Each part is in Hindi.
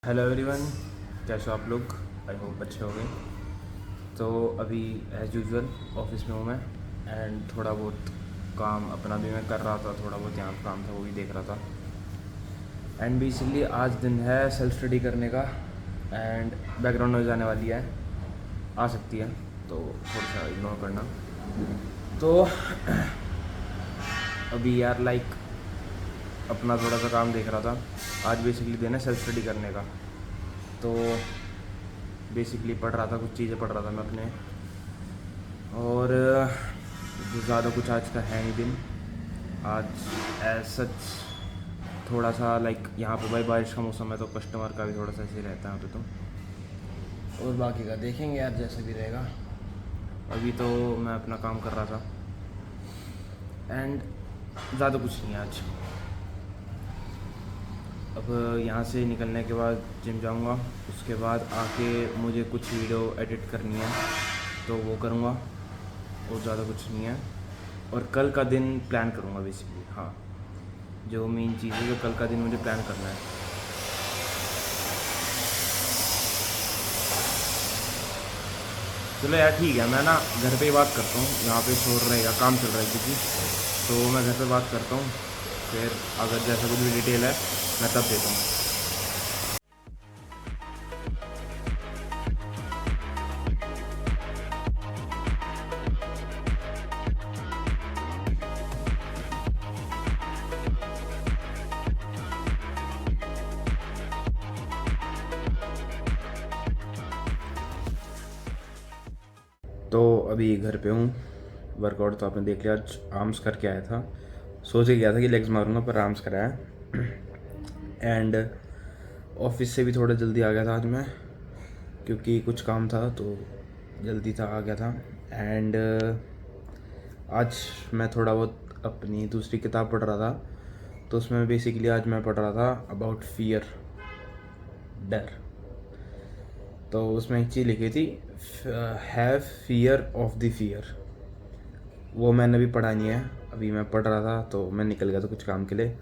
हेलो एवरीवन, कैसे हो आप लोग। आई होप अच्छे होंगे। तो अभी एज़ यूजुअल ऑफिस में हूँ मैं, एंड थोड़ा बहुत काम अपना भी मैं कर रहा था, थोड़ा बहुत यहाँ पे काम था वो भी देख रहा था। एंड बेसिकली आज दिन है सेल्फ स्टडी करने का, एंड बैकग्राउंड नॉइज़ आने वाली है, आ सकती है, तो थोड़ा सा इग्नोर करना। तो अभी यार अपना थोड़ा सा काम देख रहा था। आज बेसिकली दिन है सेल्फ स्टडी करने का, तो बेसिकली पढ़ रहा था, कुछ चीज़ें पढ़ रहा था मैं अपने, और ज़्यादा कुछ आज का है नहीं दिन। आज एज सच थोड़ा सा यहाँ पे भाई बारिश का मौसम है, तो कस्टमर का भी थोड़ा सा ऐसे रहता है यहाँ पे, तो और बाकी का देखेंगे यार जैसे भी रहेगा। अभी तो मैं अपना काम कर रहा था, एंड ज़्यादा कुछ नहीं है आज। अब यहाँ से निकलने के बाद जिम जाऊँगा, उसके बाद आके मुझे कुछ वीडियो एडिट करनी है तो वो करूँगा, और ज़्यादा कुछ नहीं है। और कल का दिन प्लान करूँगा बेसिकली। हाँ, जो मेन चीज़ है, जो कल का दिन मुझे प्लान करना है। चलो यार ठीक है, मैं ना घर पे ही बात करता हूँ, यहाँ पे शोर रहेगा, काम चल रहा है क्योंकि, तो मैं घर पे बात करता हूँ, फिर अगर जैसा कुछ भी डिटेल है मैं तब देता हूँ। तो अभी घर पे हूँ। वर्कआउट तो आपने देख लिया, आज आर्म्स करके आया था। सोच के गया था कि लेग्स मारूंगा, पर आर्म्स कराया। एंड ऑफिस से भी थोड़ा जल्दी आ गया था आज मैं, क्योंकि कुछ काम था तो जल्दी था, आ गया था। एंड आज मैं थोड़ा बहुत अपनी दूसरी किताब पढ़ रहा था, तो उसमें बेसिकली आज मैं पढ़ रहा था अबाउट फियर, डर। तो उसमें एक चीज़ लिखी थी, have fear of the fear. वो मैंने अभी पढ़ा नहीं है, अभी मैं पढ़ रहा था तो मैं निकल गया था कुछ काम के लिए।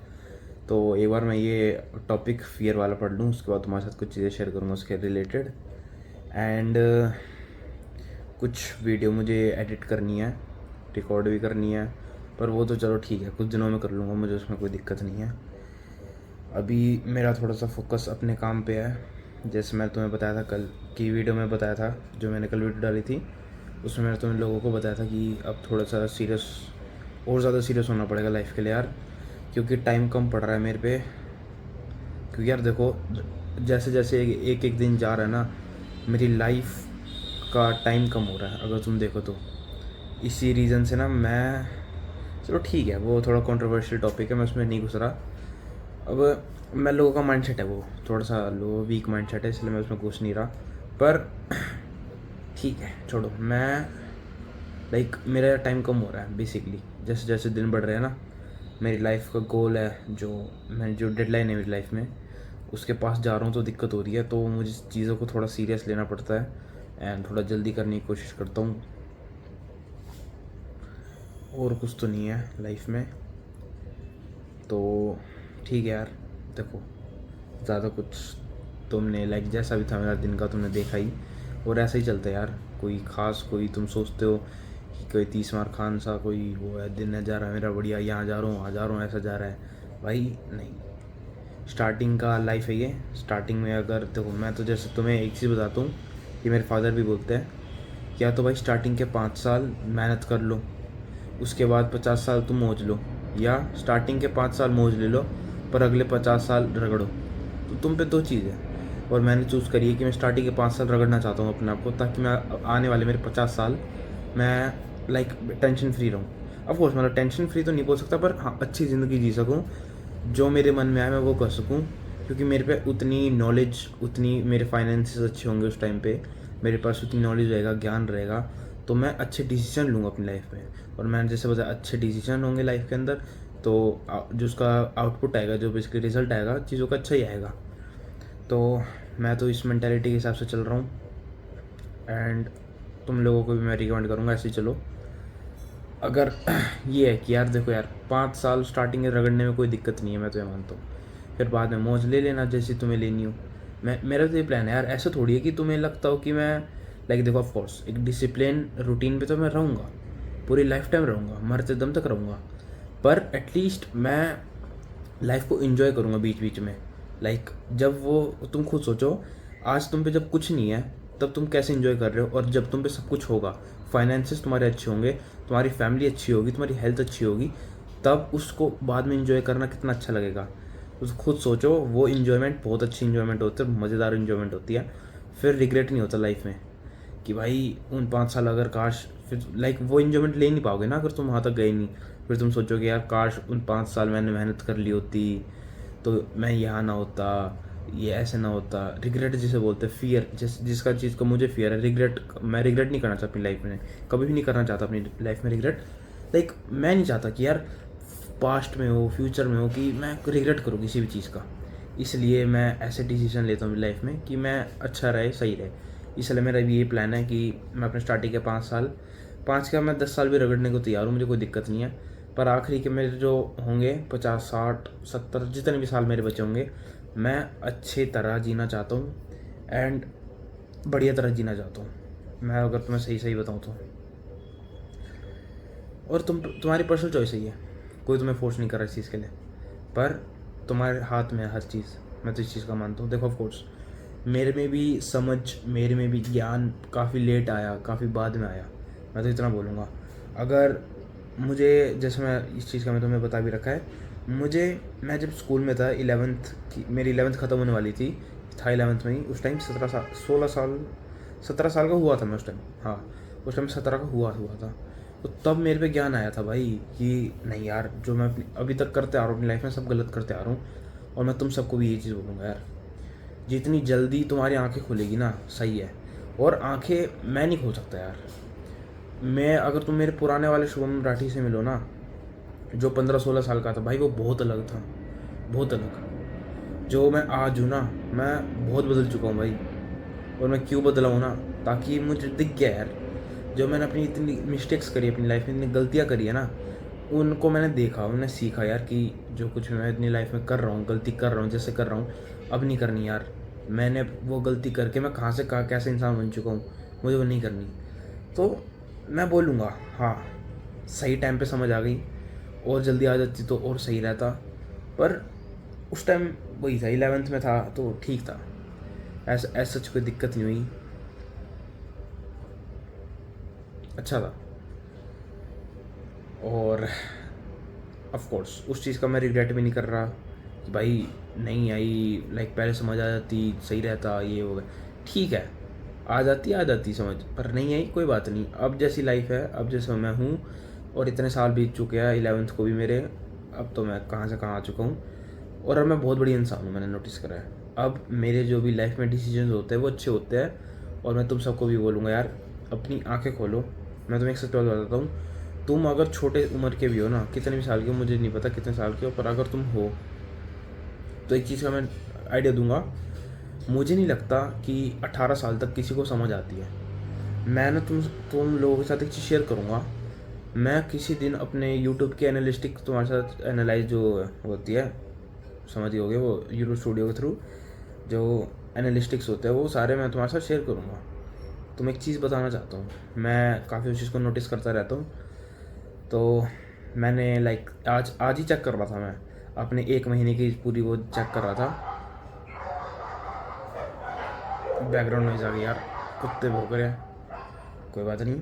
तो एक बार मैं ये टॉपिक फियर वाला पढ़ लूँ, उसके बाद तुम्हारे साथ कुछ चीज़ें शेयर करूँगा उसके रिलेटेड। एंड कुछ वीडियो मुझे एडिट करनी है, रिकॉर्ड भी करनी है, पर वो तो चलो ठीक है, कुछ दिनों में कर लूँगा, मुझे उसमें कोई दिक्कत नहीं है। अभी मेरा थोड़ा सा फोकस अपने काम पे है। जैसे मैं तुम्हें बताया था कल की वीडियो में, बताया था जो मैंने कल वीडियो डाली थी, उसमें मैंने तुम लोगों को बताया था कि अब थोड़ा सा सीरियस, और ज़्यादा सीरियस होना पड़ेगा लाइफ के लिए यार, क्योंकि टाइम कम पड़ रहा है मेरे पे। क्योंकि यार देखो, जैसे जैसे एक एक दिन जा रहा है ना, मेरी लाइफ का टाइम कम हो रहा है, अगर तुम देखो तो। इसी रीज़न से ना मैं, चलो ठीक है, वो थोड़ा कंट्रोवर्शियल टॉपिक है, मैं उसमें नहीं घुस रहा। अब मैं लोगों का माइंडसेट है, वो थोड़ा सा लो वीक माइंडसेट है, इसलिए मैं उसमें घुस नहीं रहा। पर ठीक है, छोड़ो। मैं मेरा टाइम कम हो रहा है बेसिकली, जैसे जैसे दिन बढ़ रहे हैं ना। मेरी लाइफ का गोल है, जो डेडलाइन है मेरी लाइफ में, उसके पास जा रहा हूँ, तो दिक्कत हो रही है। तो मुझे चीज़ों को थोड़ा सीरियस लेना पड़ता है, एंड थोड़ा जल्दी करने की कोशिश करता हूँ। और कुछ तो नहीं है लाइफ में, तो ठीक है यार। देखो, ज़्यादा कुछ तुमने जैसा भी था मेरा दिन का तुमने देखा ही, और ऐसा ही चलता है यार। कोई ख़ास, कोई तुम सोचते हो कि कोई तीसमार खान सा कोई वो है, दिन है जा रहा है मेरा बढ़िया, यहाँ जा रहा हूँ, वहाँ जा रहा हूँ, ऐसा जा रहा है भाई, नहीं। स्टार्टिंग का लाइफ है ये। स्टार्टिंग में अगर देखो, मैं तो जैसे तुम्हें एक चीज़ बताता हूँ कि मेरे फादर भी बोलते हैं, क्या तो भाई स्टार्टिंग के 5 साल मेहनत कर लो, उसके बाद 50 साल तुम मौज लो, या स्टार्टिंग के 5 साल मौज ले लो पर अगले 50 साल रगड़ो। तो तुम पे दो चीज़ है, और मैंने चूज़ करी है कि मैं स्टार्टिंग के 5 साल रगड़ना चाहता हूँ अपने आप को, ताकि मैं आने वाले मेरे 50 साल मैं टेंशन फ्री रहूँ। ऑफकोर्स मतलब टेंशन फ्री तो नहीं बोल सकता, पर हाँ, अच्छी ज़िंदगी जी सकूँ, जो मेरे मन में आए मैं वो कर सकूँ। क्योंकि मेरे पे उतनी नॉलेज, उतनी मेरे फाइनेंसेस अच्छे होंगे उस टाइम पे, मेरे पास उतनी नॉलेज रहेगा, ज्ञान रहेगा, तो मैं अच्छे डिसीजन लूँगा अपनी लाइफ में। और मैंने जैसे बताया, अच्छे डिसीजन होंगे लाइफ के अंदर, तो जो उसका आउटपुट आएगा, जो बेसिकली रिजल्ट आएगा, चीज़ों का अच्छा ही आएगा। तो मैं तो इस मेंटालिटी के हिसाब से चल रहा हूँ, एंड तुम लोगों को भी मैं रिकमेंड करूँगा ऐसे ही चलो। अगर ये है कि यार देखो यार, 5 साल स्टार्टिंग में रगड़ने में कोई दिक्कत नहीं है, मैं तो ये मानता हूँ। फिर बाद में मौज ले लेना जैसी तुम्हें लेनी हो। मेरा तो ये प्लान है यार, ऐसा थोड़ी है कि तुम्हें लगता हो कि मैं लाइक देखो ऑफ कोर्स एक डिसिप्लिन रूटीन पे तो मैं रहूँगा, पूरी लाइफ टाइम रहूँगा, मरते दम तक रहूँगा, पर एटलीस्ट मैं लाइफ को इन्जॉय करूँगा बीच बीच में। लाइक जब वो तुम खुद सोचो, आज तुम पे जब कुछ नहीं है तब तुम कैसे इन्जॉय कर रहे हो, और जब तुम पे सब कुछ होगा, फाइनेंसेस तुम्हारे अच्छे होंगे, तुम्हारी फैमिली अच्छी होगी, तुम्हारी हेल्थ अच्छी होगी, तब उसको बाद में इन्जॉय करना कितना अच्छा लगेगा। उस खुद सोचो, वो इन्जॉयमेंट बहुत अच्छी इन्जॉयमेंट होती है, मज़ेदार इन्जॉयमेंट होती है। फिर रिग्रेट नहीं होता लाइफ में कि भाई उन 5 साल अगर काश, फिर लाइक वो इन्जॉयमेंट ले नहीं पाओगे ना अगर तुम वहाँ तक गए नहीं। फिर तुम सोचोगे यार काश उन 5 साल मैंने मेहनत कर ली होती तो मैं यहाँ ना होता, ये ऐसे ना होता। रिग्रेट जिसे बोलते हैं, फियर, जिसका चीज़ का मुझे फियर है, रिग्रेट, मैं रिग्रेट नहीं करना चाहता अपनी लाइफ में, कभी भी नहीं करना चाहता अपनी लाइफ में रिग्रेट। लाइक मैं नहीं चाहता कि यार पास्ट में हो, फ्यूचर में हो, कि मैं रिग्रेट करूँ किसी भी चीज़ का। इसलिए मैं ऐसे डिसीजन लेता हूँ लाइफ में कि मैं अच्छा रहे, सही रहे। इसलिए मेरा भी ये प्लान है कि मैं अपने स्टार्टिंग के 5 साल, 5 का मैं 10 साल भी रगड़ने को तैयार हूँ, मुझे कोई दिक्कत नहीं है। पर आखिरी के मेरे जो होंगे 50, 60, 70, जितने भी साल मेरे बचे होंगे, मैं अच्छी तरह जीना चाहता हूँ एंड बढ़िया तरह जीना चाहता हूँ मैं, अगर तुम्हें सही सही बताऊँ तो। और तुम्हारी पर्सनल चॉइस ही है, कोई तुम्हें फोर्स नहीं कर रहा इस चीज़ के लिए, पर तुम्हारे हाथ में है हर चीज़। मैं तो इस चीज़ का मानता हूँ। देखो ऑफ कोर्स मेरे में भी समझ, मेरे में भी ज्ञान काफ़ी लेट आया, काफ़ी बाद में आया, मैं तो इतना बोलूँगा। अगर मुझे, जैसे मैं इस चीज़ का मैं तुम्हें बता भी रखा है, मैं जब स्कूल में था, 11th की मेरी 11th ख़त्म होने वाली थी, था 11th में ही, उस टाइम 17 साल का हुआ था मैं उस टाइम। हाँ, उस टाइम 17 का हुआ था। तो तब मेरे पे ज्ञान आया था भाई कि नहीं यार, जो मैं अभी तक करते आ रहा हूँ अपनी लाइफ में, सब गलत करते आ रहा हूँ। और मैं तुम सबको भी ये चीज़ बोलूँगा यार, जितनी जल्दी तुम्हारी आंखें खुलेगी ना, सही है। और आंखें मैं नहीं खोल सकता यार। मैं, अगर तुम मेरे पुराने वाले शुभम राठी से मिलो ना, जो 15-16 साल का था भाई, वो बहुत अलग था, बहुत अलग। जो मैं आज हूँ ना, मैं बहुत बदल चुका हूँ भाई। और मैं क्यों बदला हूँ ना, ताकि मुझे दिख गया यार, जो मैंने अपनी इतनी मिस्टेक्स करी, अपनी लाइफ में इतनी गलतियाँ करी है ना, उनको मैंने देखा, मैंने सीखा यार कि जो कुछ मैं अपनी लाइफ में कर रहा हूँ, गलती कर रहा हूँ, जैसे कर रहा हूँ, अब नहीं करनी यार। मैंने वो गलती करके मैं कहाँ से कहाँ कैसे इंसान बन चुका हूँ, मुझे वो नहीं करनी। तो मैं बोलूँगा हाँ, सही टाइम पे समझ आ गई, और जल्दी आ जाती तो और सही रहता। पर उस टाइम वही था, 11th में था तो ठीक था, ऐसा सच कोई दिक्कत नहीं हुई, अच्छा था। और ऑफ कोर्स उस चीज़ का मैं रिग्रेट भी नहीं कर रहा कि भाई नहीं आई, लाइक पहले समझ आ जाती सही रहता, ये हो गया। ठीक है, आ जाती समझ, पर नहीं आई कोई बात नहीं। अब जैसी लाइफ है, अब जैसे मैं हूँ, और इतने साल बीत चुके हैं 11th को भी मेरे, अब तो मैं कहाँ से कहाँ आ चुका हूँ। और अब मैं बहुत बड़ी इंसान हूँ, मैंने नोटिस करा है। अब मेरे जो भी लाइफ में डिसीजन होते हैं वो अच्छे होते हैं। और मैं तुम सबको भी बोलूँगा यार, अपनी आंखें खोलो। मैं तुम्हें एक सच बात बताता हूँ, तुम अगर छोटे उम्र के भी हो ना, कितने भी साल के हो, मुझे नहीं पता कितने साल के हो, पर अगर तुम हो तो एक चीज़ का मैं आइडिया दूंगा। मुझे नहीं लगता कि 18 साल तक किसी को समझ आती है। मैं ना तुम लोगों के साथ एक चीज़ शेयर करूँगा। मैं किसी दिन अपने यूट्यूब के एनालिस्टिक्स तुम्हारे साथ एनालाइज जो होती है, समझ ही होगे, वो यूट्यूब स्टूडियो के थ्रू जो एनालिस्टिक्स होते हैं, वो सारे मैं तुम्हारे साथ शेयर करूँगा। तुम एक चीज़ बताना चाहता हूँ, मैं काफ़ी उस चीज़ को नोटिस करता रहता हूँ। तो मैंने लाइक आज ही चेक कर रहा था, मैं अपने 1 महीने की पूरी वो चेक कर रहा था। बैकग्राउंड नॉइज़ आ गई यार, कुत्ते भौंक रहे हैं, कोई बात नहीं।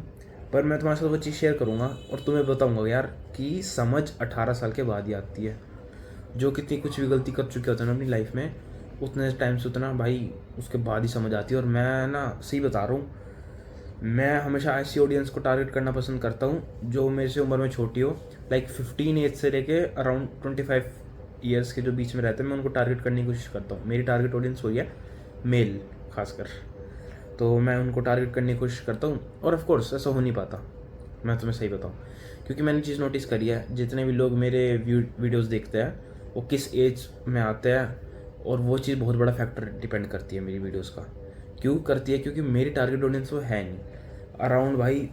पर मैं तुम्हारे साथ वो चीज़ शेयर करूँगा और तुम्हें बताऊँगा यार कि समझ 18 साल के बाद ही आती है। जो कितनी कुछ भी गलती कर चुके होते हैं ना अपनी लाइफ में, उतने टाइम से उतना भाई उसके बाद ही समझ आती है। और मैं ना सही बता रहा हूँ, मैं हमेशा ऐसी ऑडियंस को टारगेट करना पसंद करता हूँ जो मेरे से उम्र में छोटी हो। लाइक 15 एज से लेके अराउंड 25 ईयर्स के जो बीच में रहते हैं, मैं उनको टारगेट करने की कोशिश करता हूँ। मेरी टारगेट ऑडियंस वही है, मेल खासकर, तो मैं उनको टारगेट करने की कोशिश करता हूँ। और ऑफ कोर्स ऐसा हो नहीं पाता, मैं तुम्हें सही बताऊँ, क्योंकि मैंने चीज़ नोटिस करी है, जितने भी लोग मेरे वीडियोज़ देखते हैं वो किस एज में आते हैं, और वो चीज़ बहुत बड़ा फैक्टर डिपेंड करती है मेरी वीडियोज़ का। क्यों करती है? क्योंकि मेरी टारगेट ऑडियंस वो है नहीं अराउंड भाई।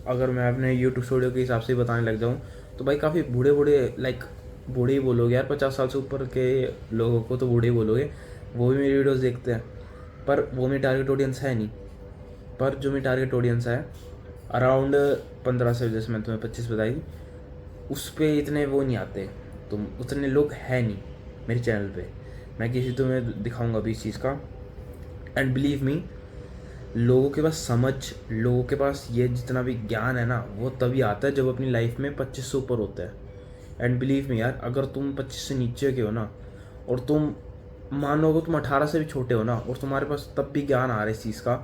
अगर मैं अपने यूट्यूब स्टूडियो के हिसाब से ही बताने लग जाऊँ तो भाई काफ़ी बूढ़े लाइक बूढ़े ही बोलोगे यार, 50 साल से ऊपर के लोगों को तो बूढ़े ही बोलोगे। वो भी मेरी वीडियोस देखते हैं, पर वो मेरी टारगेट ऑडियंस है नहीं। पर जो मेरी टारगेट ऑडियंस है अराउंड 15 से, जैसे मैंने तुम्हें 25 बताई, उस पर इतने वो नहीं आते, तुम उतने लोग हैं नहीं मेरे चैनल पे। मैं किसी तुम्हें दिखाऊंगा भी इस चीज़ का। एंड बिलीव मी, लोगों के पास समझ, लोगों के पास ये जितना भी ज्ञान है ना, वो तभी आता है जब अपनी लाइफ में 25 से ऊपर होता है। एंड बिलीव मी यार, अगर तुम 25 से नीचे के हो ना, और तुम मान लो तुम 18 से भी छोटे हो ना, और तुम्हारे पास तब भी ज्ञान आ रहा है इस चीज़ का,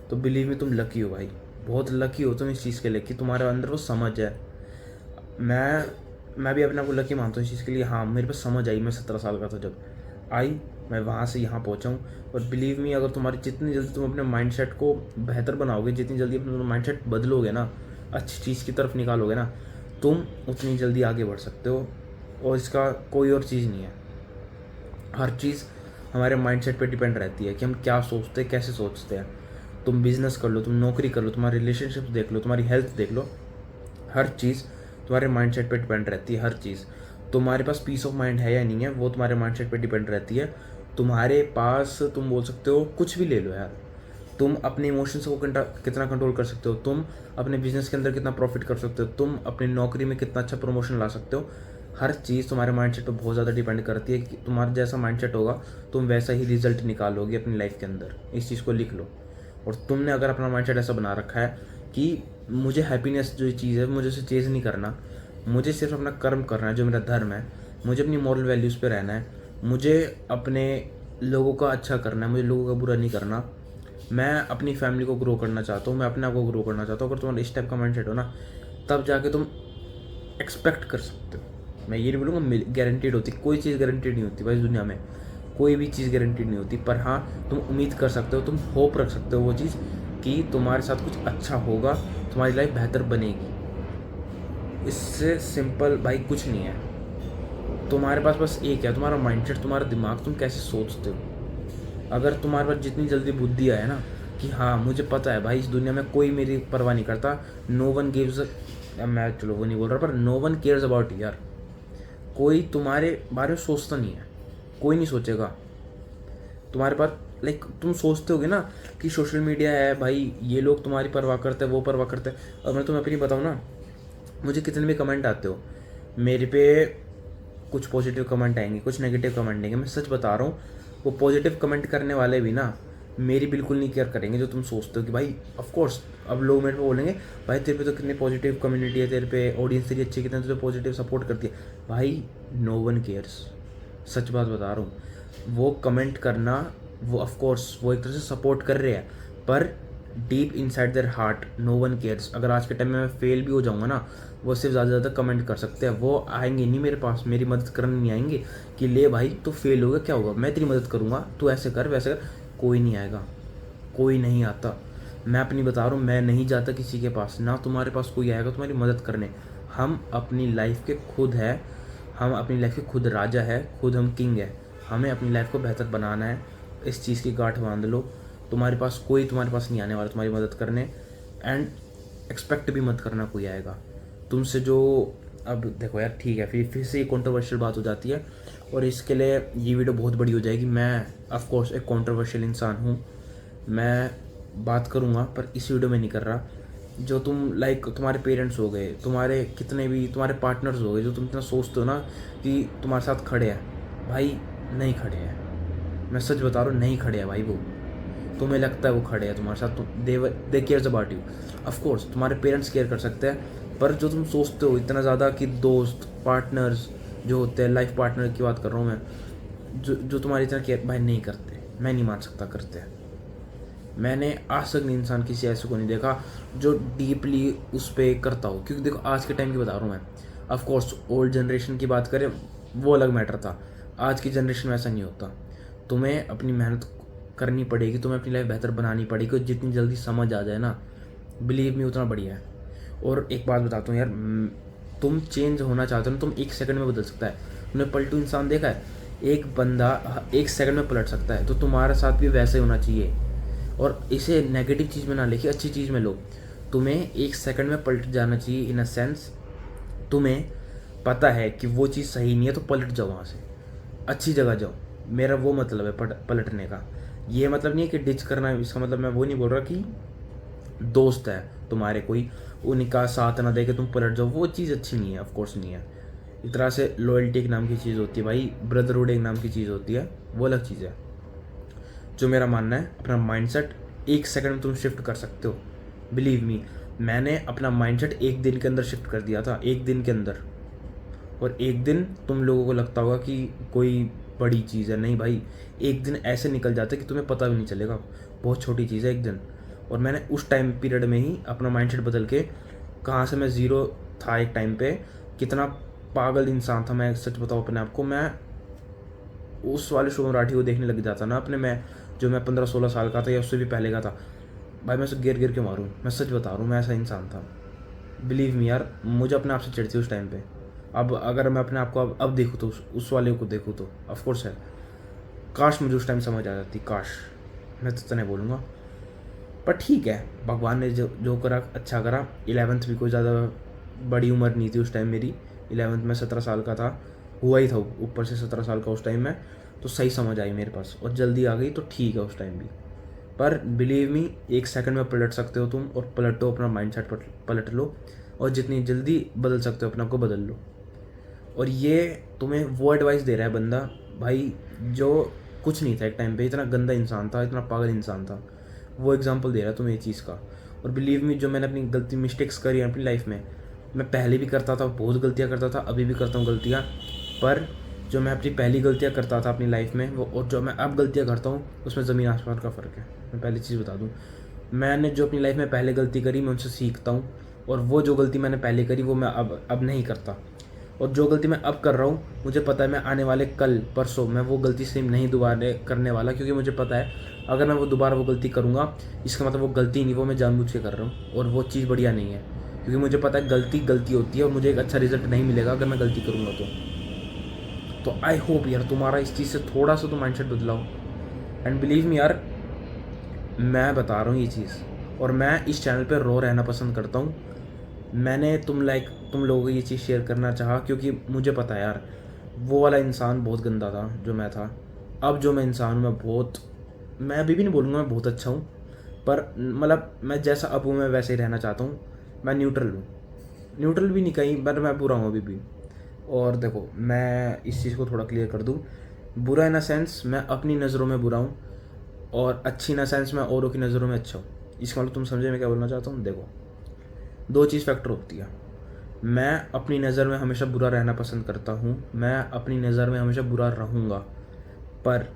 तो बिलीव मी तुम लकी हो भाई, बहुत लकी हो तुम इस चीज़ के लिए कि तुम्हारे अंदर वो समझ है। मैं भी अपने आप को लकी मानता हूँ इस चीज़ के लिए। हाँ, मेरे पास समझ आई, मैं 17 साल का था जब आई, मैं वहाँ से यहाँ पहुँचा हूँ। और बिलीव मी, अगर तुम्हारी जितनी जल्दी तुम अपने माइंडसेट को बेहतर बनाओगे, जितनी जल्दी अपना माइंडसेट बदलोगे ना, अच्छी चीज़ की तरफ निकालोगे ना, तुम उतनी जल्दी आगे बढ़ सकते हो। और इसका कोई और चीज़ नहीं है। हर चीज़ हमारे माइंडसेट पे डिपेंड रहती है कि हम क्या सोचते हैं, कैसे सोचते हैं। तुम बिजनेस कर लो, तुम नौकरी कर लो, तुम्हारे रिलेशनशिप देख लो, तुम्हारी हेल्थ देख लो, हर चीज़ तुम्हारे माइंडसेट पे डिपेंड रहती है। हर चीज़, तुम्हारे पास पीस ऑफ माइंड है या नहीं है, वो तुम्हारे माइंडसेट पे डिपेंड रहती है। तुम्हारे पास, तुम बोल सकते हो कुछ भी ले लो यार, तुम अपने इमोशंस को कितना कंट्रोल कर सकते हो, तुम अपने बिजनेस के अंदर कितना प्रॉफिट कर सकते हो, तुम अपनी नौकरी में कितना अच्छा प्रमोशन ला सकते हो। हर चीज़ तुम्हारे माइंडसेट पे बहुत ज़्यादा डिपेंड करती है कि तुम्हारा जैसा माइंडसेट होगा, तुम वैसा ही रिजल्ट निकालोगे अपनी लाइफ के अंदर। इस चीज़ को लिख लो। और तुमने अगर अपना माइंडसेट ऐसा बना रखा है कि मुझे हैप्पीनेस जो चीज़ है, मुझे उसे चेज़ नहीं करना, मुझे सिर्फ अपना कर्म करना है जो मेरा धर्म है, मुझे अपनी मॉरल वैल्यूज़ पे रहना है, मुझे अपने लोगों का अच्छा करना है, मुझे लोगों का बुरा नहीं करना, मैं अपनी फैमिली को ग्रो करना चाहता हूँ, मैं अपने आप को ग्रो करना चाहता हूँ। अगर तुम्हारा इस टाइप का माइंडसेट हो ना, तब जाके तुम एक्सपेक्ट कर सकते हो। मैं ये नहीं बोलूँगा गारंटीड होती, कोई चीज़ गारंटीड नहीं होती भाई इस दुनिया में, कोई भी चीज़ गारंटीड नहीं होती। पर हाँ, तुम उम्मीद कर सकते हो, तुम होप रख सकते हो वो चीज़ कि तुम्हारे साथ कुछ अच्छा होगा, तुम्हारी लाइफ बेहतर बनेगी। इससे सिंपल भाई कुछ नहीं है। तुम्हारे पास बस एक है, तुम्हारा माइंडसेट, तुम्हारा दिमाग, तुम कैसे सोचते हो। अगर तुम्हारे पास जितनी जल्दी बुद्धि आए ना कि हाँ मुझे पता है भाई इस दुनिया में कोई मेरी परवाह नहीं करता, नो वन गिव्स, मैं चलो वो नहीं बोल रहा, पर नो वन केयर्स अबाउट यार, कोई तुम्हारे बारे में सोचता नहीं है, कोई नहीं सोचेगा तुम्हारे पास। लाइक तुम सोचते होगे ना कि सोशल मीडिया है भाई, ये लोग तुम्हारी परवाह करते हैं, वो परवाह करते हैं। और मैं तुम्हें अपनी बताऊँ ना, मुझे कितने भी कमेंट आते हो मेरे पे, कुछ पॉजिटिव कमेंट आएंगे, कुछ नेगेटिव कमेंट आएंगे, मैं सच बता रहा हूँ, वो पॉजिटिव कमेंट करने वाले भी ना मेरी बिल्कुल नहीं केयर करेंगे जो तुम सोचते हो कि भाई ऑफ कोर्स। अब लोग मेरे पे बोलेंगे भाई तेरे पे तो कितनी पॉजिटिव कम्युनिटी है, तेरे पे ऑडियंस तेरी अच्छी, कितने तुझे पॉजिटिव सपोर्ट करती है। भाई नो वन केयर्स, सच बात बता रहा हूँ। वो कमेंट करना, वो ऑफ कोर्स वो एक तरह से सपोर्ट कर रहे हैं, पर deep inside their heart no one cares. अगर आज के टाइम में मैं फेल भी हो जाऊँगा ना, वो सिर्फ ज़्यादा से ज़्यादा कमेंट कर सकते हैं, वो आएंगे नहीं मेरे पास, मेरी मदद करने नहीं आएंगे कि ले भाई तो फेल होगा क्या होगा, मैं तेरी मदद करूँगा, तू ऐसे कर वैसे कर। कोई नहीं आएगा, कोई नहीं आता। मैं अपनी बता रहा हूँ, मैं नहीं जाता किसी के पास, ना तुम्हारे पास कोई आएगा तुम्हारी मदद करने। हम अपनी लाइफ के खुद है, हम अपनी लाइफ के खुद राजा है, खुद हम किंग है। हमें अपनी लाइफ को बेहतर बनाना है, इस चीज़ की गांठ बांध लो। तुम्हारे पास कोई तुम्हारे पास नहीं आने वाला तुम्हारी मदद करने, एंड एक्सपेक्ट भी मत करना कोई आएगा तुमसे। जो अब देखो यार, ठीक है, फिर से ये कंट्रोवर्शियल बात हो जाती है, और इसके लिए ये वीडियो बहुत बड़ी हो जाएगी। मैं ऑफ कोर्स एक कंट्रोवर्शियल इंसान हूँ, मैं बात करूँगा, पर इस वीडियो में नहीं कर रहा। जो तुम लाइक तुम्हारे पेरेंट्स हो गए, तुम्हारे कितने भी तुम्हारे पार्टनर्स हो गए, जो तुम इतना सोचते हो ना कि तुम्हारे साथ खड़े हैं, भाई नहीं खड़े हैं। मैं सच बता रहा हूँ, नहीं खड़े हैं भाई। वो तुम्हें लगता है वो खड़े हैं तुम्हारे साथ, तो they cares about you. Of course तुम्हारे पेरेंट्स केयर कर सकते हैं, पर जो तुम सोचते हो इतना ज़्यादा कि दोस्त, पार्टनर्स जो होते हैं, लाइफ पार्टनर की बात कर रहा हूँ मैं, जो तुम्हारी इतना केयर भाई नहीं करते, मैं नहीं मान सकता करते हैं। मैंने आज तक इंसान किसी ऐसे को नहीं देखा जो डीपली उस पर करता हो। क्योंकि देखो आज के टाइम की बता रहा हूँ मैं, ऑफ कोर्स ओल्ड जनरेशन की बात करें वो अलग मैटर था, आज की जनरेशन में ऐसा नहीं होता। तुम्हें अपनी मेहनत करनी पड़ेगी, तुम्हें अपनी लाइफ बेहतर बनानी पड़ेगी, और जितनी जल्दी समझ आ जाए ना, बिलीव मी उतना बढ़िया है। और एक बात बताता हूँ यार, तुम चेंज होना चाहते हो ना, तुम एक सेकंड में बदल सकता है। तुमने पलटू इंसान देखा है, एक बंदा एक सेकंड में पलट सकता है, तो तुम्हारे साथ भी वैसे ही होना चाहिए। और इसे नेगेटिव चीज़ में ना लेके अच्छी चीज़ में लो। तुम्हें एक सेकंड में पलट जाना चाहिए, इन अ सेंस तुम्हें पता है कि वो चीज़ सही नहीं है, तो पलट जाओ वहाँ से, अच्छी जगह जाओ, मेरा वो मतलब है पलटने का। ये मतलब नहीं है कि डिच करना, इसका मतलब मैं वो नहीं बोल रहा कि दोस्त है तुम्हारे कोई, उनका साथ ना दे के तुम पलट जाओ, वो चीज़ अच्छी नहीं है, ऑफकोर्स नहीं है। एक तरह से लॉयल्टी एक नाम की चीज़ होती है भाई, ब्रदरहुड एक नाम की चीज़ होती है, वो अलग चीज़ है। जो मेरा मानना है, अपना माइंडसेट 1 सेकंड में तुम शिफ्ट कर सकते हो। बिलीव मी, मैंने अपना माइंडसेट 1 दिन के अंदर शिफ्ट कर दिया था, 1 दिन के अंदर। और 1 दिन तुम लोगों को लगता होगा कि कोई बड़ी चीज़ है, नहीं भाई, 1 दिन ऐसे निकल जाता है कि तुम्हें पता भी नहीं चलेगा, बहुत छोटी चीज़ है 1 दिन। और मैंने उस टाइम पीरियड में ही अपना माइंडसेट बदल के, कहाँ से मैं ज़ीरो था एक टाइम पे, कितना पागल इंसान था मैं, सच बताऊँ अपने आप को, मैं उस वाले शुभम राठी को देखने लग जाता ना अपने, मैं जो मैं 15-16 साल का था या उससे भी पहले का था, भाई मैं उसे गिर गिर के मारूँ, मैं सच बता रहा हूँ, मैं ऐसा इंसान था। बिलीव मी यार, मुझे अपने आप से चिढ़ थी उस टाइम पे। अब अगर मैं अपने आप को अब देखूँ तो उस वाले को देखूँ तो ऑफकोर्स है, काश मुझे उस टाइम समझ आ जाती, काश। मैं तो नहीं बोलूँगा, पर ठीक है, भगवान ने जो जो करा अच्छा करा। 11th भी कोई ज़्यादा बड़ी उम्र नहीं थी उस टाइम मेरी, 11th में 17 साल का था, हुआ ही था ऊपर से 17 साल का उस टाइम में, तो सही समझ आई मेरे पास और जल्दी आ गई, तो ठीक है उस टाइम भी। पर बिलीव मी, 1 सेकंड में पलट सकते हो तुम, और पलटो अपना माइंडसेट पलट लो, और जितनी जल्दी बदल सकते हो अपने आप को बदल लो। और ये तुम्हें वो एडवाइस दे रहा है बंदा भाई जो कुछ नहीं था एक टाइम पे, इतना गंदा इंसान था, इतना पागल इंसान था, वो एग्जांपल दे रहा है तुम्हें ये चीज़ का। और बिलीव मी, जो मैंने अपनी गलती मिस्टेक्स करी अपनी लाइफ में, मैं पहले भी करता था, बहुत गलतियाँ करता था, अभी भी करता हूँ गलतियाँ, पर जो मैं अपनी पहली गलतियाँ करता था अपनी लाइफ में वो, और जो मैं अब गलतियाँ करता हूँ, उसमें ज़मीन आसमान का फ़र्क है। मैं पहली चीज़ बता दूँ, मैंने जो अपनी लाइफ में पहले गलती करी मैं उनसे सीखता हूँ, और वो जो गलती मैंने पहले करी वो मैं अब नहीं करता। और जो गलती मैं अब कर रहा हूँ, मुझे पता है मैं आने वाले कल परसों मैं वो गलती सेम नहीं दोबारा करने वाला, क्योंकि मुझे पता है अगर मैं वो दोबारा वो गलती करूँगा, इसका मतलब वो गलती नहीं, वो मैं जानबूझ के कर रहा हूँ, और वो चीज़ बढ़िया नहीं है, क्योंकि मुझे पता है गलती गलती होती है और मुझे एक अच्छा रिजल्ट नहीं मिलेगा अगर मैं गलती करूँगा तो आई होप यार तुम्हारा इस चीज़ से थोड़ा सा तो माइंडसेट बदलाओ। एंड बिलीव मी यार, मैं बता रहा हूँ ये चीज़, और मैं इस चैनल पे रो रहना पसंद करता हूँ। मैंने तुम लोगों को ये चीज़ शेयर करना चाहा, क्योंकि मुझे पता है यार वो वाला इंसान बहुत गंदा था जो मैं था। अब जो मैं इंसान हूँ, मैं अभी भी नहीं बोलूँगा मैं बहुत अच्छा हूँ, पर मतलब मैं जैसा अब हूँ मैं वैसे ही रहना चाहता हूँ। मैं न्यूट्रल हूँ, न्यूट्रल भी नहीं कहीं, पर मैं बुरा हूँ अभी भी। और देखो, मैं इस चीज़ को थोड़ा क्लियर कर दूँ, बुरा इन अ सेंस मैं अपनी नज़रों में बुरा हूँ, और अच्छी इन अ सेंस मैं औरों की नज़रों में अच्छा हूँ। इसका मतलब तुम समझे मैं क्या बोलना चाहता हूँ। देखो, 2 चीज़ फैक्टर होती है। मैं अपनी नज़र में हमेशा बुरा रहना पसंद करता हूँ, मैं अपनी नज़र में हमेशा बुरा रहूँगा, पर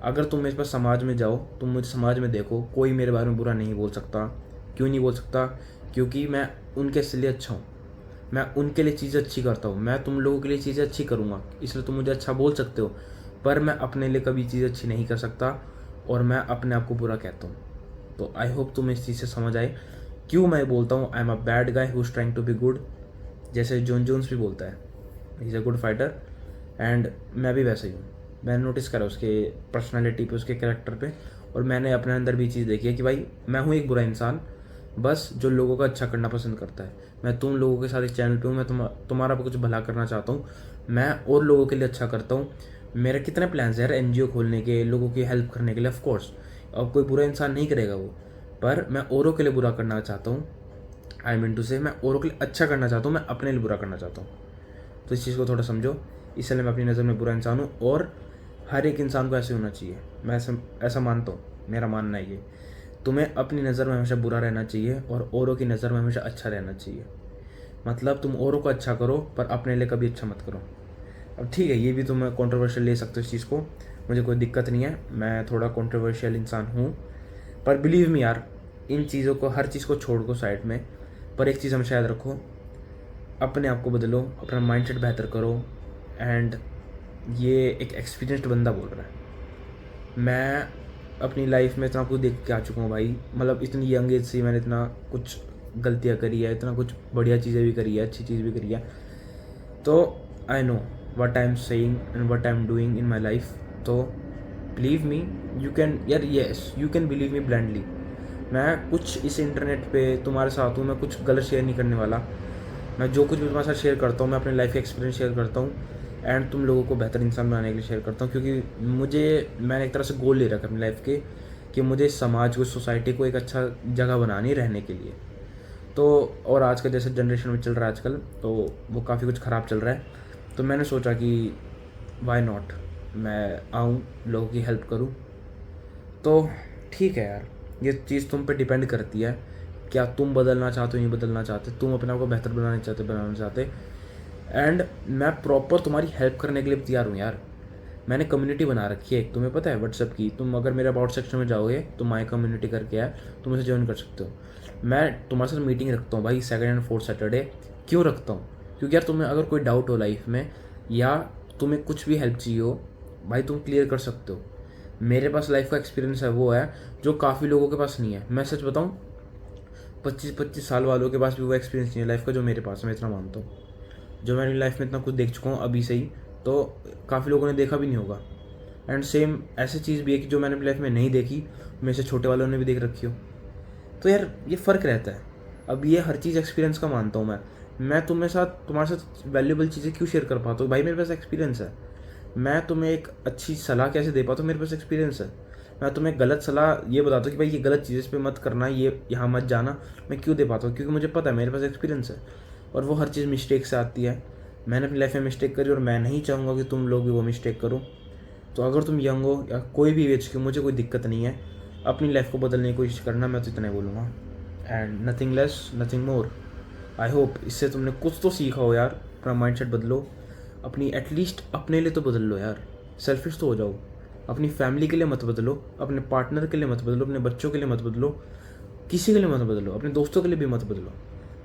अगर तुम मेरे पास समाज में जाओ, तुम मुझे समाज में देखो, कोई मेरे बारे में बुरा नहीं बोल सकता। क्यों नहीं बोल सकता? क्योंकि मैं उनके लिए अच्छा हूँ, मैं उनके लिए चीज़ें अच्छी करता हूँ, मैं तुम लोगों के लिए चीज़ें अच्छी करूँगा, इसलिए तुम मुझे अच्छा बोल सकते हो, पर मैं अपने लिए कभी चीज़ अच्छी नहीं कर सकता, और मैं अपने आप को बुरा कहता हूँ। तो आई होप तुम्हें इस चीज़ से समझ आए क्यों मैं बोलता हूँ I am a bad guy who is trying to be good. जैसे जॉन जोन्स भी बोलता है, he is a good fighter, and मैं भी वैसे ही हूँ। मैंने नोटिस करा उसके पर्सनालिटी पे, उसके कैरेक्टर पे, और मैंने अपने अंदर भी चीज़ देखी है कि भाई मैं हूँ एक बुरा इंसान, बस जो लोगों का अच्छा करना पसंद करता है। मैं तुम लोगों के साथ एक चैनल पे हूँ, मैं तुम्हारा कुछ भला करना चाहता हूँ, मैं और लोगों के लिए अच्छा करता हूँ। मेरे कितने प्लान्स हैं यार, एनजीओ खोलने के, लोगों की हेल्प करने के लिए, ऑफ कोर्स। अब कोई बुरा इंसान नहीं करेगा वो, पर मैं औरों के लिए बुरा करना चाहता हूँ। आई मीन टू से, मैं औरों के लिए अच्छा करना चाहता हूँ, मैं अपने लिए बुरा करना चाहता हूँ। तो इस चीज़ को थोड़ा समझो, इसलिए मैं अपनी नज़र में बुरा इंसान हूँ, और हर एक इंसान को ऐसे होना चाहिए, मैं ऐसा मानता हूँ, मेरा मानना है ये। तुम्हें अपनी नज़र में हमेशा बुरा रहना चाहिए और औरों की नज़र में हमेशा अच्छा रहना चाहिए। मतलब तुम औरों को अच्छा करो पर अपने लिए कभी अच्छा मत करो। अब ठीक है, ये भी तुम कंट्रोवर्शियल ले सकते हो इस चीज़ को, मुझे कोई दिक्कत नहीं है, मैं थोड़ा कंट्रोवर्शियल इंसान हूँ, पर बिलीव मी यार, इन चीज़ों को, हर चीज़ को छोड़ दो साइड में, पर एक चीज़ हमेशा याद रखो, अपने आप को बदलो, अपना माइंडसेट बेहतर करो। एंड ये एक एक्सपीरियंस्ड बंदा बोल रहा है। मैं अपनी लाइफ में इतना कुछ देख के आ चुका हूँ भाई, मतलब इतनी यंग एज से मैंने इतना कुछ गलतियाँ करी है, इतना कुछ बढ़िया चीज़ें भी करी है, अच्छी चीज़ भी करी है। तो I know what I am saying and what I am doing in my life. तो बिलीव मी, यू कैन यार, yes you can believe me blindly. मैं कुछ इस इंटरनेट पे तुम्हारे साथ हूँ, मैं कुछ गलत शेयर नहीं करने वाला। मैं जो कुछ भी तुम्हारे साथ शेयर करता हूँ, मैं अपने लाइफ का एक्सपीरियंस शेयर करता हूँ, एंड तुम लोगों को बेहतर इंसान बनाने के लिए शेयर करता हूँ, क्योंकि मैंने एक तरह से गोल ले रखा अपनी लाइफ के कि मुझे समाज को, सोसाइटी को एक अच्छा जगह बनानी रहने के लिए। तो और आज का जैसे जनरेशन में चल रहा है आजकल, तो वो काफ़ी कुछ ख़राब चल रहा है। तो मैंने सोचा कि वाई नॉट, मैं आऊँ, लोगों की हेल्प करूँ। तो ठीक है यार, ये चीज़ तुम पे डिपेंड करती है, क्या तुम बदलना चाहते हो, नहीं बदलना चाहते, तुम अपने आप को बेहतर बनाना चाहते। एंड मैं प्रॉपर तुम्हारी हेल्प करने के लिए तैयार हूँ यार। मैंने कम्युनिटी बना रखी है एक, तुम्हें पता है, व्हाट्सएप की। तुम अगर मेरे अबाउट सेक्शन में जाओगे तो माई कम्युनिटी करके है, तुम उसे ज्वाइन कर सकते हो। मैं तुम्हारे साथ मीटिंग रखता हूँ भाई, 2nd एंड 4th सैटरडे। क्यों रखता हूँ? क्योंकि यार तुम्हें अगर कोई डाउट हो लाइफ में, या तुम्हें कुछ भी हेल्प चाहिए हो भाई, तुम क्लियर कर सकते हो। मेरे पास लाइफ का एक्सपीरियंस है, वो है जो काफ़ी लोगों के पास नहीं है। मैं सच बताऊँ, 25-25 साल वालों के पास भी वो एक्सपीरियंस नहीं है लाइफ का जो मेरे पास है। मैं इतना मानता हूँ, जो मैं अपनी लाइफ में इतना कुछ देख चुका हूँ अभी से ही, तो काफ़ी लोगों ने देखा भी नहीं होगा। एंड सेम ऐसी चीज़ भी है कि जो मैंने अपनी लाइफ में नहीं देखी, मेरे से छोटे वालों ने भी देख रखी हो। तो यार ये फ़र्क रहता है। अब ये हर चीज़ एक्सपीरियंस का मानता हूँ मैं तुम्हारे साथ वैल्यूएबल चीज़ें क्यों शेयर कर पाता हूँ भाई? मेरे पास एक्सपीरियंस है। मैं तुम्हें एक अच्छी सलाह कैसे दे पाता हूँ? मेरे पास एक्सपीरियंस है। मैं तुम्हें गलत सलाह ये बताता हूँ कि भाई ये गलत चीज़, इस पे मत करना, ये यहाँ मत जाना, मैं क्यों दे पाता हूँ? क्योंकि मुझे पता है, मेरे पास एक्सपीरियंस है। और वो हर चीज़ मिस्टेक से आती है। मैंने अपनी लाइफ में मिस्टेक करी और मैं नहीं चाहूँगा कि तुम लोग भी वो मिस्टेक करो। तो अगर तुम यंग हो या कोई भी एज के, मुझे कोई दिक्कत नहीं है, अपनी लाइफ को बदलने की कोशिश करना, मैं तो इतना ही बोलूँगा। And nothing less, nothing more. I hope इससे तुमने कुछ तो सीखा हो यार। अपना माइंडसेट बदलो, अपनी एटलीस्ट अपने लिए तो बदल लो यार। सेल्फिश तो हो जाओ। अपनी फैमिली के लिए मत बदलो, अपने पार्टनर के लिए मत बदलो, अपने बच्चों के लिए मत बदलो, किसी के लिए मत बदलो, अपने दोस्तों के लिए भी मत बदलो,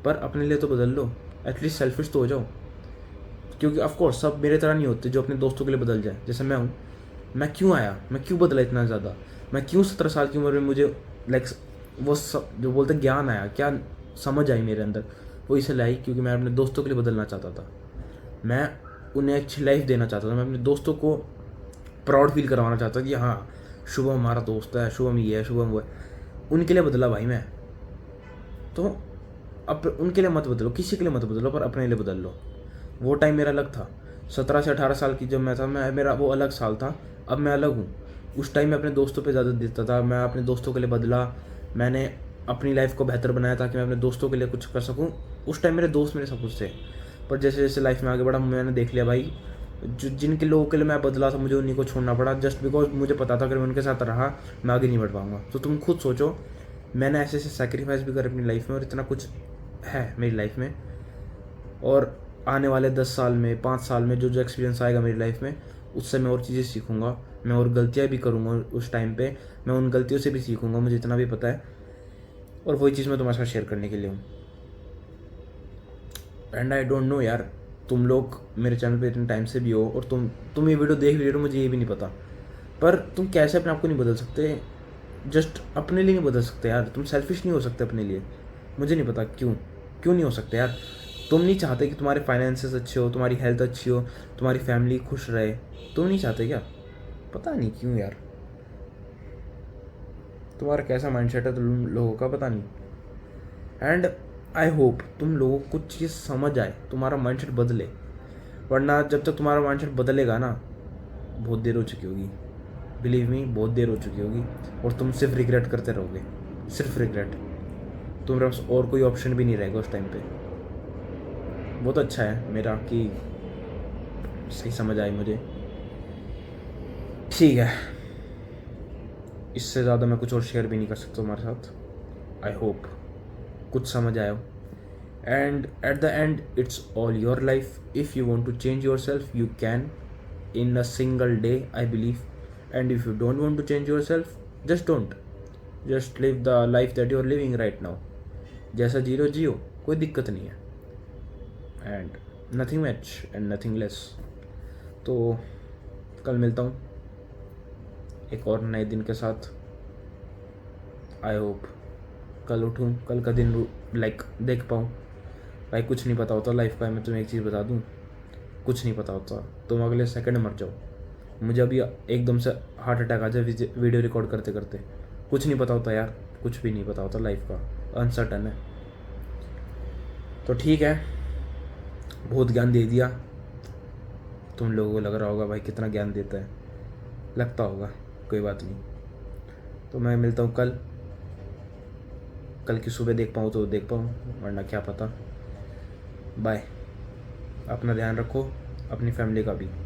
पर अपने लिए तो बदल लो। एटलीस्ट सेल्फिश तो हो जाओ। क्योंकि ऑफकोर्स सब मेरे तरह नहीं होते जो अपने दोस्तों के लिए बदल जाए, जैसे मैं हूँ। मैं क्यों आया, मैं क्यों बदला इतना ज़्यादा? मैं क्यों 17 साल की उम्र में मुझे लाइक वो सब जो बोलते ज्ञान आया, क्या समझ आई मेरे अंदर, वो इसे लाई क्योंकि मैं अपने दोस्तों के लिए बदलना चाहता था। मैं उन्हें अच्छी लाइफ देना चाहता था। मैं अपने दोस्तों को प्राउड फील करवाना चाहता था कि हाँ, शुभम हमारा दोस्त है, शुभम ये है, शुभम वो है। उनके लिए बदला भाई मैं। तो अब उनके लिए मत बदलो, किसी के लिए मत बदलो, पर अपने लिए बदल लो। वो टाइम मेरा अलग था। 17 से 18 साल की जब मैं था, मेरा वो अलग साल था। अब मैं अलग हूँ। उस टाइम मैं अपने दोस्तों पे ज़्यादा देता था। मैं अपने दोस्तों के लिए बदला। मैंने अपनी लाइफ को बेहतर बनाया ताकि मैं अपने दोस्तों के लिए कुछ कर सकूँ। उस टाइम मेरे दोस्त मेरे सब कुछ थे। पर जैसे जैसे लाइफ में आगे बढ़ा, मैंने देख लिया भाई, जो जिनके लोगों के लिए मैं बदला था, मुझे उन्हीं को छोड़ना पड़ा, जस्ट बिकॉज मुझे पता था अगर मैं उनके साथ रहा, मैं आगे नहीं बढ़ पाऊँगा। तो तुम खुद सोचो, मैंने ऐसे ऐसे सेक्रीफाइस भी करे अपनी लाइफ में, और इतना कुछ है मेरी लाइफ में। और आने वाले 10 साल में, 5 साल में जो जो एक्सपीरियंस आएगा मेरी लाइफ में, उससे मैं और चीज़ें सीखूंगा। मैं और गलतियाँ भी करूँगा उस टाइम पे। मैं उन गलतियों से भी सीखूंगा, मुझे इतना भी पता है। और वही चीज़ मैं तुम्हारे साथ शेयर करने के लिए हूँ। एंड आई डोंट नो यार, तुम लोग मेरे चैनल पे इतने टाइम से भी हो, और तुम ये वीडियो देख भी रहे हो, मुझे ये भी नहीं पता। पर तुम कैसे अपने आप को नहीं बदल सकते? जस्ट अपने लिए नहीं बदल सकते यार? तुम सेल्फिश नहीं हो सकते अपने लिए? मुझे नहीं पता क्यों क्यों नहीं हो सकते यार। तुम नहीं चाहते कि तुम्हारे फाइनेंसेस अच्छे हो, तुम्हारी हेल्थ अच्छी हो, तुम्हारी फैमिली खुश रहे? तुम नहीं चाहते क्या? पता नहीं क्यों यार, तुम्हारा कैसा माइंडसेट है तुम लोगों का, पता नहीं। एंड आई होप तुम लोगों को कुछ चीज़ समझ आए, तुम्हारा माइंडसेट बदले। वरना जब तक तुम्हारा माइंडसेट बदलेगा ना, बहुत देर हो चुकी होगी। बिलीव मी, बहुत देर हो चुकी होगी। और तुम सिर्फ रिग्रेट करते रहोगे, सिर्फ रिग्रेट। तुम्हारे पास और कोई ऑप्शन भी नहीं रहेगा उस टाइम पे। बहुत अच्छा है मेरा कि सही समझ आई मुझे। ठीक है, इससे ज़्यादा मैं कुछ और शेयर भी नहीं कर सकता तुम्हारे साथ। आई होप कुछ समझ आया हो। And at the end it's all your life. If you want to change yourself, you can in a single day, I believe. And if you don't want to change yourself, just don't. Just live the life that you are living right now. जैसा जी रहे हो जियो, कोई दिक्कत नहीं है। And nothing much and nothing less. तो कल मिलता हूँ एक और नए दिन के साथ। आई होप कल उठूँ, कल का दिन लाइक देख पाऊँ। भाई कुछ नहीं पता होता लाइफ का। मैं तुम्हें एक चीज़ बता दूँ, कुछ नहीं पता होता। तुम अगले सेकंड मर जाओ। मुझे अभी एकदम से हार्ट अटैक आ जाए वीडियो रिकॉर्ड करते करते। कुछ नहीं पता होता यार, कुछ भी नहीं पता होता लाइफ का, अनसर्टन है। तो ठीक है, बहुत ज्ञान दे दिया। तुम लोगों को लग रहा होगा भाई कितना ज्ञान देता है, लगता होगा, कोई बात नहीं। तो मैं मिलता हूँ कल, कल की सुबह देख पाऊँ तो देख पाऊँ, वरना क्या पता। बाय। अपना ध्यान रखो, अपनी फैमिली का भी।